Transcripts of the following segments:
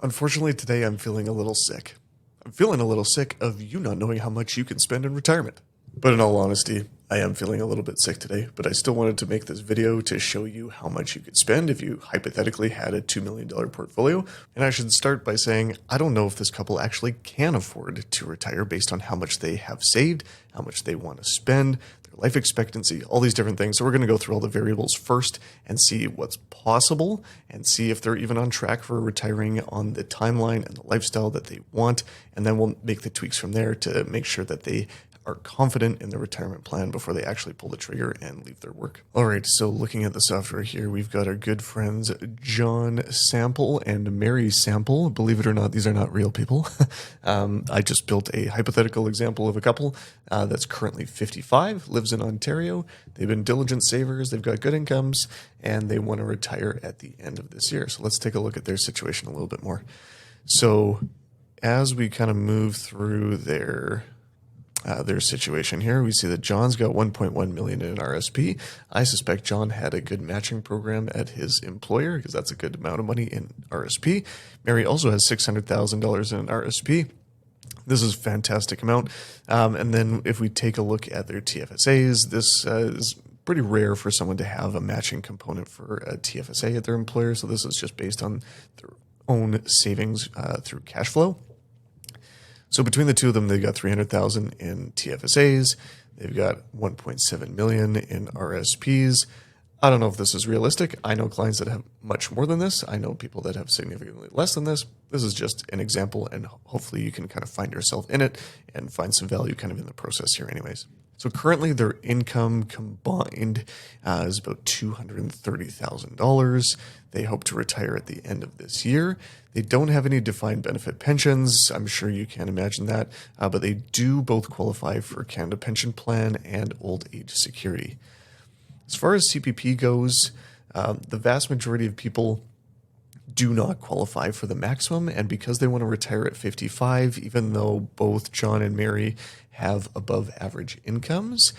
Unfortunately, today I'm feeling a little sick. I'm feeling a little sick of you not knowing how much you can spend in retirement. But in all honesty, I am feeling a little bit sick today, but I still wanted to make this video to show you how much you could spend if you hypothetically had a $2 million portfolio. And I should start by saying, I don't know if this couple actually can afford to retire based on how much they have saved, how much they want to spend, their life expectancy, all these different things. So we're going to go through all the variables first and see what's possible and see if they're even on track for retiring on the timeline and the lifestyle that they want. And then we'll make the tweaks from there to make sure that they are confident in the retirement plan before they actually pull the trigger and leave their work. All right, so looking at the software here, we've got our good friends John Sample and Mary Sample. Believe it or not, these are not real people. I just built a hypothetical example of a couple that's currently 55, lives in Ontario. They've been diligent savers, they've got good incomes, and they want to retire at the end of this year. So let's take a look at their situation a little bit more. So as we kind of move through their situation here, we see that John's got 1.1 million in an RSP. I suspect John had a good matching program at his employer because that's a good amount of money in RSP. Mary also has $600,000 in an RSP. This is a fantastic amount. And then if we take a look at their TFSAs, this is pretty rare for someone to have a matching component for a TFSA at their employer. So this is just based on their own savings through cash flow. So between the two of them, they've got 300,000 in TFSAs. They've got 1.7 million in RSPs. I don't know if this is realistic. I know clients that have much more than this. I know people that have significantly less than this. This is just an example, and hopefully you can kind of find yourself in it and find some value kind of in the process here anyways. So currently their income combined is about $230,000. They hope to retire at the end of this year. They don't have any defined benefit pensions. I'm sure you can imagine that, but they do both qualify for Canada Pension Plan and Old Age Security. As far as CPP goes, the vast majority of people do not qualify for the maximum, and because they want to retire at 55, even though both John and Mary have above average incomes,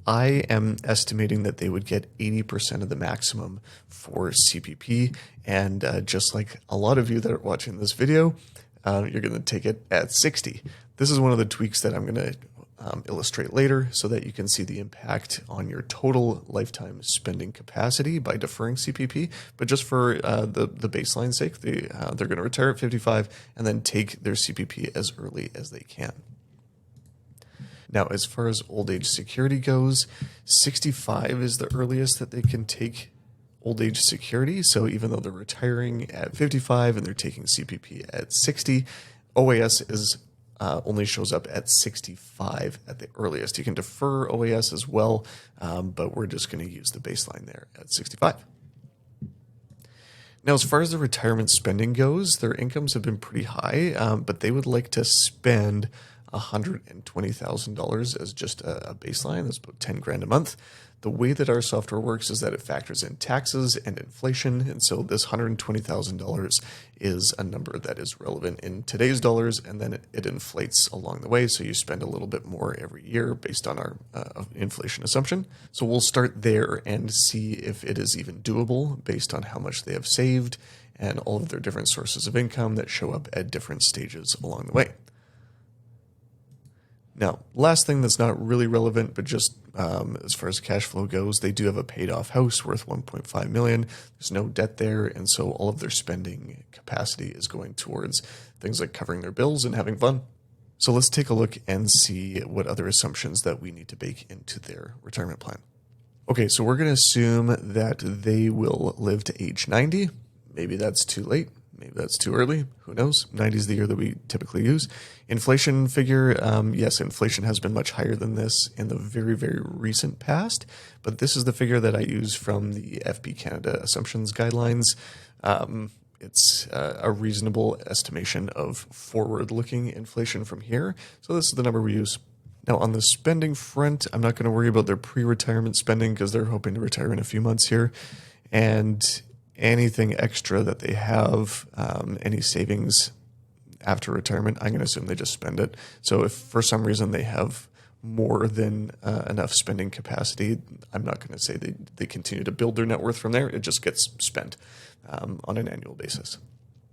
I am estimating that they would get 80% of the maximum for CPP, and just like a lot of you that are watching this video, you're going to take it at 60. This is one of the tweaks that I'm going to illustrate later so that you can see the impact on your total lifetime spending capacity by deferring CPP. But just for the baseline's sake, they're going to retire at 55 and then take their CPP as early as they can. Now, as far as old age security goes, 65 is the earliest that they can take old age security. So even though they're retiring at 55 and they're taking CPP at 60, OAS is only shows up at 65 at the earliest. You can defer OAS as well, but we're just going to use the baseline there at 65. Now, as far as the retirement spending goes, their incomes have been pretty high, but they would like to spend $120,000 as just a baseline. That's about 10 grand a month. The way that our software works is that it factors in taxes and inflation. And so this $120,000 is a number that is relevant in today's dollars, and then it inflates along the way. So you spend a little bit more every year based on our inflation assumption. So we'll start there and see if it is even doable based on how much they have saved and all of their different sources of income that show up at different stages along the way. Now, last thing that's not really relevant, but just as far as cash flow goes, they do have a paid off house worth $1.5 million. There's no debt there, and so all of their spending capacity is going towards things like covering their bills and having fun. So let's take a look and see what other assumptions that we need to bake into their retirement plan. Okay, so we're going to assume that they will live to age 90. Maybe that's too late. Maybe that's too early. Who knows? 90 is the year that we typically use. Inflation figure, yes, inflation has been much higher than this in the very, very recent past, but this is the figure that I use from the FB Canada Assumptions Guidelines. It's a reasonable estimation of forward-looking inflation from here, so this is the number we use. Now, on the spending front, I'm not going to worry about their pre-retirement spending because they're hoping to retire in a few months here, and anything extra that they have, any savings after retirement, I'm going to assume they just spend it. So if for some reason they have more than enough spending capacity, I'm not going to say they continue to build their net worth from there. It just gets spent on an annual basis.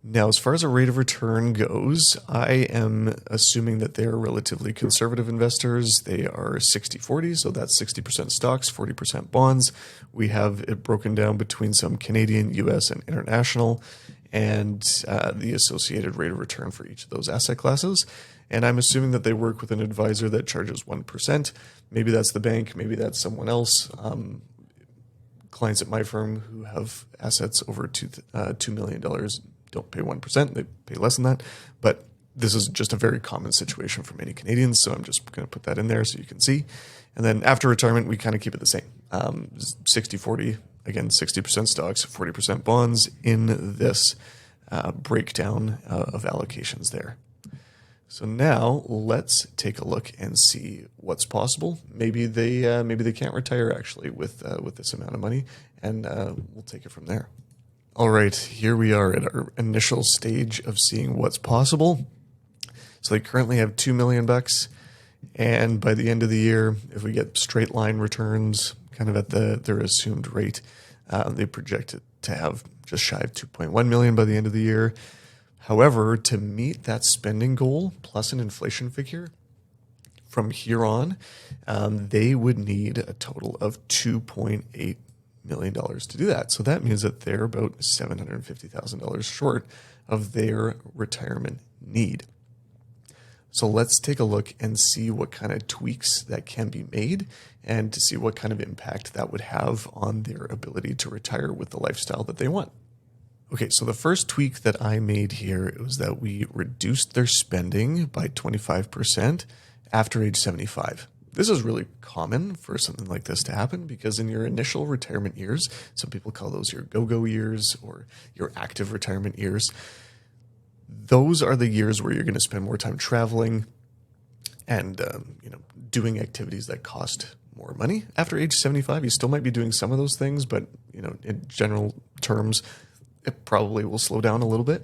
Now, as far as a rate of return goes, I am assuming that they are relatively conservative investors. They are 60-40, so that's 60% stocks, 40% bonds. We have it broken down between some Canadian, US, and international, and the associated rate of return for each of those asset classes. And I'm assuming that they work with an advisor that charges 1%. Maybe that's the bank, maybe that's someone else. Clients at my firm who have assets over $2 million don't pay 1%, they pay less than that. But this is just a very common situation for many Canadians, so I'm just going to put that in there so you can see. And then after retirement, we kind of keep it the same. 60-40, again, 60% stocks, 40% bonds in this breakdown of allocations there. So now let's take a look and see what's possible. Maybe they can't retire actually with this amount of money, and we'll take it from there. All right, here we are at our initial stage of seeing what's possible. So they currently have $2 million, and by the end of the year, if we get straight line returns, kind of at their assumed rate, they project it to have just shy of 2.1 million by the end of the year. However, to meet that spending goal plus an inflation figure, from here on, they would need a total of $2.8 million to do that. So that means that they're about $750,000 short of their retirement need. So let's take a look and see what kind of tweaks that can be made and to see what kind of impact that would have on their ability to retire with the lifestyle that they want. Okay, so the first tweak that I made here was that we reduced their spending by 25% after age 75. This is really common for something like this to happen because in your initial retirement years, some people call those your go-go years or your active retirement years, those are the years where you're going to spend more time traveling and doing activities that cost more money. After age 75, you still might be doing some of those things, but in general terms, it probably will slow down a little bit.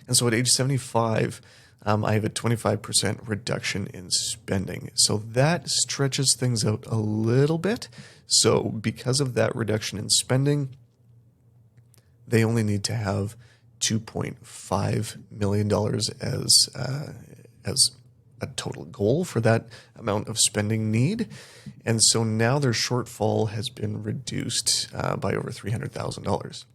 And so at age 75, I have a 25% reduction in spending. So that stretches things out a little bit. So because of that reduction in spending, they only need to have $2.5 million as a total goal for that amount of spending need. And so now their shortfall has been reduced by over $300,000.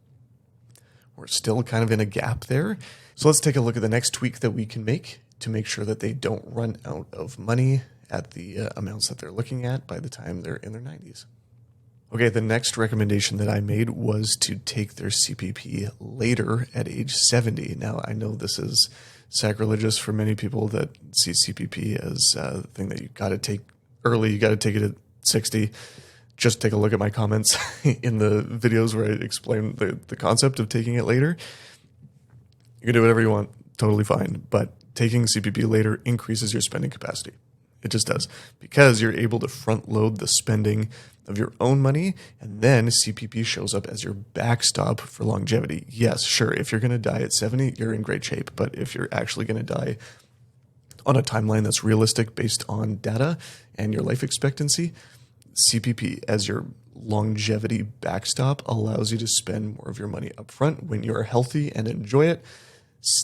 We're still kind of in a gap there. So let's take a look at the next tweak that we can make to make sure that they don't run out of money at the amounts that they're looking at by the time they're in their 90s. Okay, the next recommendation that I made was to take their CPP later at age 70. Now, I know this is sacrilegious for many people that see CPP as a thing that you got to take early, you got to take it at 60. Just take a look at my comments in the videos where I explain the concept of taking it later. You can do whatever you want, totally fine. But taking CPP later increases your spending capacity. It just does. Because you're able to front load the spending of your own money, and then CPP shows up as your backstop for longevity. Yes, sure, if you're going to die at 70, you're in great shape. But if you're actually going to die on a timeline that's realistic based on data and your life expectancy, CPP as your longevity backstop allows you to spend more of your money up front when you're healthy and enjoy it.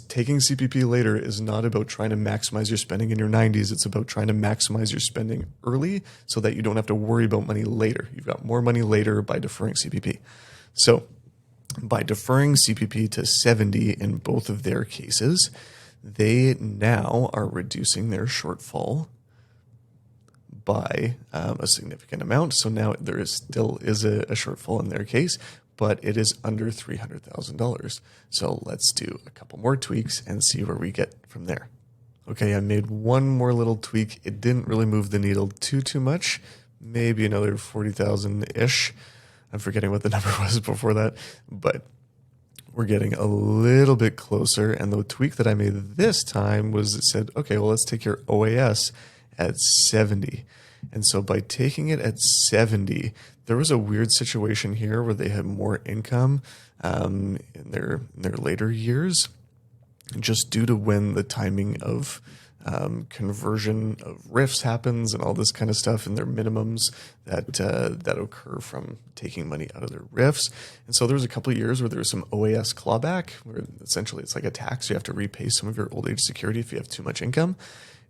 Taking CPP later is not about trying to maximize your spending in your 90s. It's about trying to maximize your spending early so that you don't have to worry about money later. You've got more money later by deferring CPP. So by deferring CPP to 70 in both of their cases, they now are reducing their shortfall by a significant amount. So now there is still a shortfall in their case, but it is under $300,000. So let's do a couple more tweaks and see where we get from there. Okay, I made one more little tweak. It didn't really move the needle too much. Maybe another 40,000-ish. I'm forgetting what the number was before that, but we're getting a little bit closer. And the tweak that I made this time was it said, okay, well, let's take your OAS at 70. And so by taking it at 70, there was a weird situation here where they had more income in their later years, just due to when the timing of conversion of RIFs happens and all this kind of stuff, and their minimums that occur from taking money out of their RIFs. And so there was a couple of years where there was some OAS clawback, where essentially it's like a tax. You have to repay some of your old age security if you have too much income.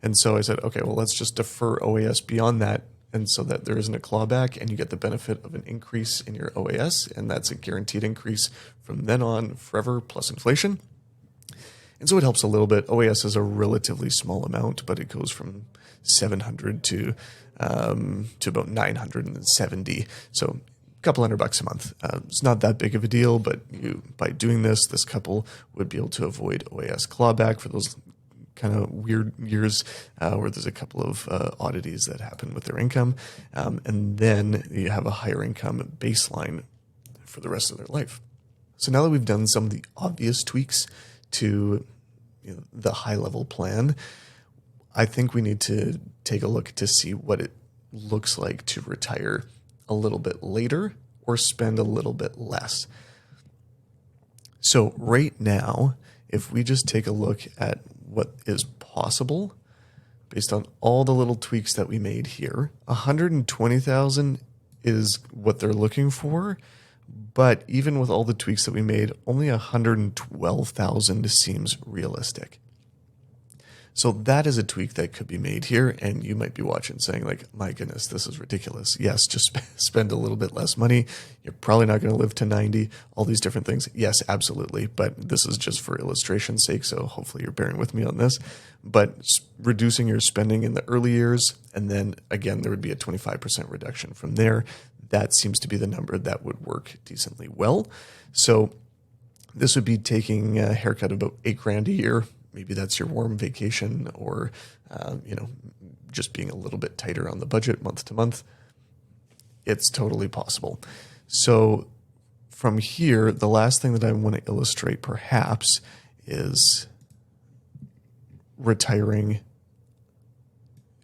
And so I said, okay, well, let's just defer OAS beyond that, and so that there isn't a clawback and you get the benefit of an increase in your OAS, and that's a guaranteed increase from then on forever plus inflation. And so it helps a little bit. OAS is a relatively small amount, but it goes from 700 to about 970. So a couple $100 a month. It's not that big of a deal, but by doing this couple would be able to avoid OAS clawback for those kind of weird years where there's a couple of oddities that happen with their income. And then you have a higher income baseline for the rest of their life. So now that we've done some of the obvious tweaks to the high-level plan, I think we need to take a look to see what it looks like to retire a little bit later or spend a little bit less. So right now, if we just take a look at what is possible based on all the little tweaks that we made here, 120,000 is what they're looking for. But even with all the tweaks that we made, only 112,000 seems realistic. So that is a tweak that could be made here, and you might be watching saying like, my goodness, this is ridiculous. Yes, just spend a little bit less money. You're probably not going to live to 90, all these different things. Yes, absolutely. But this is just for illustration's sake, so hopefully you're bearing with me on this. But reducing your spending in the early years, and then again, there would be a 25% reduction from there. That seems to be the number that would work decently well. So this would be taking a haircut of about $8,000 a year. Maybe that's your warm vacation, or just being a little bit tighter on the budget month to month. It's totally possible. So from here, the last thing that I want to illustrate perhaps is retiring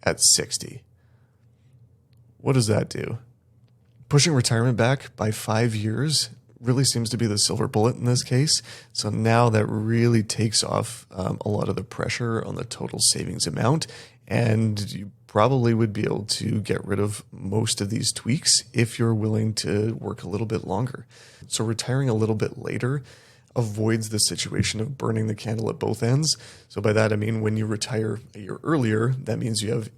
at 60. What does that do? Pushing retirement back by 5 years really seems to be the silver bullet in this case. So now that really takes off a lot of the pressure on the total savings amount, and you probably would be able to get rid of most of these tweaks if you're willing to work a little bit longer. So retiring a little bit later avoids the situation of burning the candle at both ends. So by that I mean when you retire a year earlier, that means you have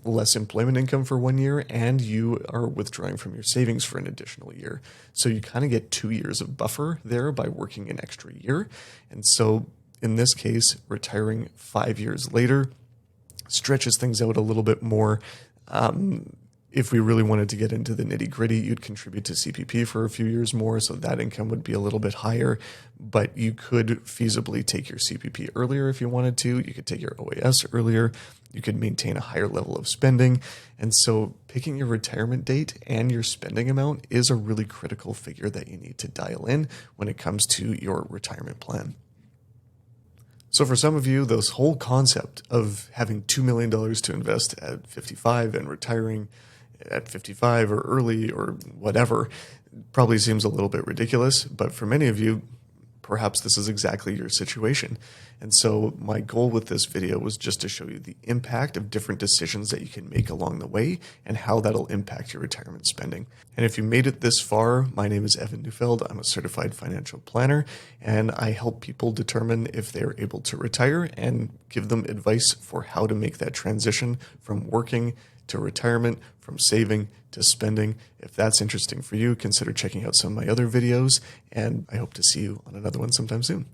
less employment income for 1 year, and you are withdrawing from your savings for an additional year. So you kind of get 2 years of buffer there by working an extra year. And so in this case, retiring 5 years later stretches things out a little bit more. If we really wanted to get into the nitty gritty, you'd contribute to CPP for a few years more, so that income would be a little bit higher, but you could feasibly take your CPP earlier if you wanted to. You could take your OAS earlier. You could maintain a higher level of spending. And so picking your retirement date and your spending amount is a really critical figure that you need to dial in when it comes to your retirement plan. So for some of you, this whole concept of having $2 million to invest at 55 and retiring at 55 or early or whatever probably seems a little bit ridiculous, but for many of you, perhaps this is exactly your situation. And so my goal with this video was just to show you the impact of different decisions that you can make along the way and how that'll impact your retirement spending. And if you made it this far, my name is Evan Neufeld. I'm a certified financial planner, and I help people determine if they're able to retire and give them advice for how to make that transition from working to retirement, from saving to spending. If that's interesting for you, consider checking out some of my other videos, and I hope to see you on another one sometime soon.